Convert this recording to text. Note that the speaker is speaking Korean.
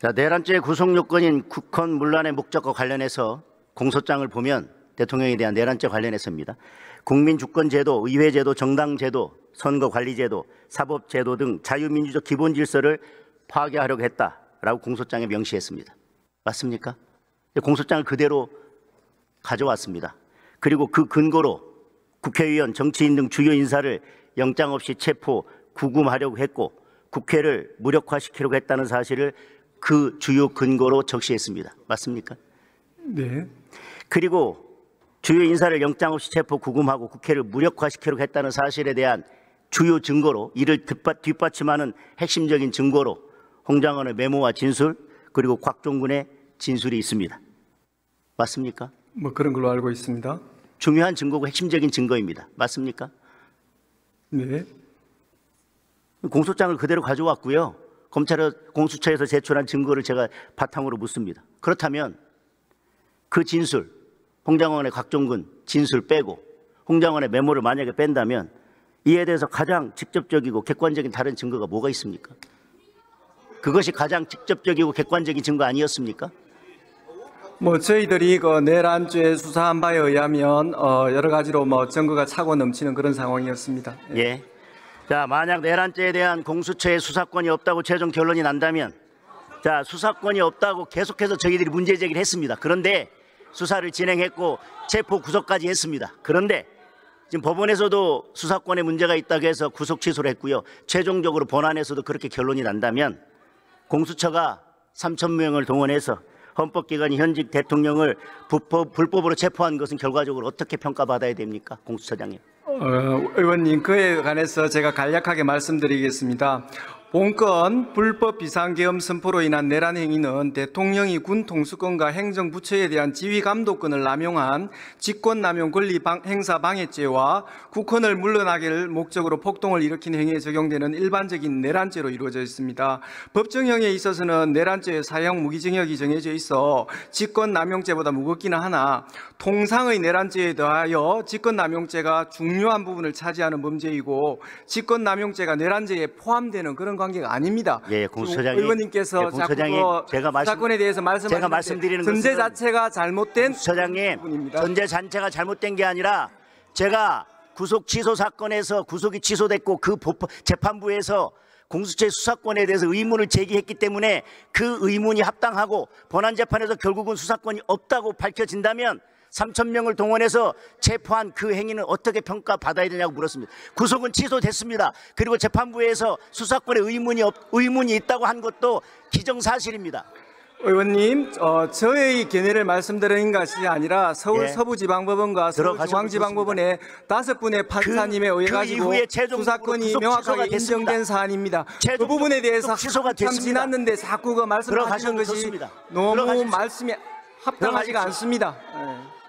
자, 내란죄의 구속 요건인 국헌 문란의 목적과 관련해서 공소장을 보면 대통령에 대한 내란죄 관련해서입니다. 국민주권제도, 의회제도, 정당제도, 선거관리제도, 사법제도 등 자유민주적 기본질서를 파괴하려고 했다라고 공소장에 명시했습니다. 맞습니까? 공소장을 그대로 가져왔습니다. 그리고 그 근거로 국회의원, 정치인 등 주요 인사를 영장 없이 체포, 구금하려고 했고 국회를 무력화시키려고 했다는 사실을 그 주요 근거로 적시했습니다. 맞습니까? 네. 그리고 주요 인사를 영장 없이 체포, 구금하고 국회를 무력화시키려고 했다는 사실에 대한 주요 증거로, 이를 뒷받침하는 핵심적인 증거로 홍장원의 메모와 진술, 그리고 곽종근의 진술이 있습니다. 맞습니까? 뭐 그런 걸로 알고 있습니다. 중요한 증거고 핵심적인 증거입니다. 맞습니까? 네. 공소장을 그대로 가져왔고요. 공수처에서 제출한 증거를 제가 바탕으로 묻습니다. 그렇다면 그 진술, 홍장원의 곽종근 진술 빼고 홍장원의 메모를 만약에 뺀다면 이에 대해서 가장 직접적이고 객관적인 다른 증거가 뭐가 있습니까? 그것이 가장 직접적이고 객관적인 증거 아니었습니까? 뭐 저희들이 그 내란죄 수사한 바에 의하면 여러 가지로 뭐 증거가 차고 넘치는 그런 상황이었습니다. 예. 자, 만약 내란죄에 대한 공수처의 수사권이 없다고 최종 결론이 난다면, 자, 수사권이 없다고 계속해서 저희들이 문제 제기를 했습니다. 그런데 수사를 진행했고 체포 구속까지 했습니다. 그런데 지금 법원에서도 수사권에 문제가 있다고 해서 구속 취소를 했고요. 최종적으로 본안에서도 그렇게 결론이 난다면 공수처가 3,000명을 동원해서 헌법기관이 현직 대통령을 불법으로 체포한 것은 결과적으로 어떻게 평가받아야 됩니까? 공수처장님. 의원님, 그에 관해서 제가 간략하게 말씀드리겠습니다. 본건 불법 비상계엄 선포로 인한 내란 행위는 대통령이 군 통수권과 행정부처에 대한 지휘감독권을 남용한 직권남용 권리 행사 방해죄와 국헌을 물러나기를 목적으로 폭동을 일으킨 행위에 적용되는 일반적인 내란죄로 이루어져 있습니다. 법정형에 있어서는 내란죄의 사형 무기징역이 정해져 있어 직권남용죄보다 무겁기는 하나 통상의 내란죄에 더하여 직권남용죄가 중요한 부분을 차지하는 범죄이고 직권남용죄가 내란죄에 포함되는 그런 관계가 아닙니다. 예, 공수처장님. 의원님께서 공수처장님, 자꾸 사건에 대해서 말씀드리는 전제 자체가 잘못된 공수처장님, 부분입니다. 전제 자체가 잘못된 게 아니라 제가 구속 취소 사건에서 구속이 취소됐고 그 재판부에서 공수처의 수사권에 대해서 의문을 제기했기 때문에 그 의문이 합당하고 본안재판에서 결국은 수사권이 없다고 밝혀진다면 3,000명을 동원해서 체포한 그 행위는 어떻게 평가받아야 되냐고 물었습니다. 구속은 취소됐습니다. 그리고 재판부에서 수사권에 의문이 있다고 한 것도 기정사실입니다. 의원님, 저의 견해를 말씀드린 것이 아니라 서울 서부지방법원과 서울중앙지방법원의 5분의 판사님에 의해 가지고 수사권이 명확하게 인정된 사안입니다. 그 부분에 대해서 참 지났는데 자꾸 그 말씀하시는 것이 너무 말씀이 합당하지가 않습니다. 네.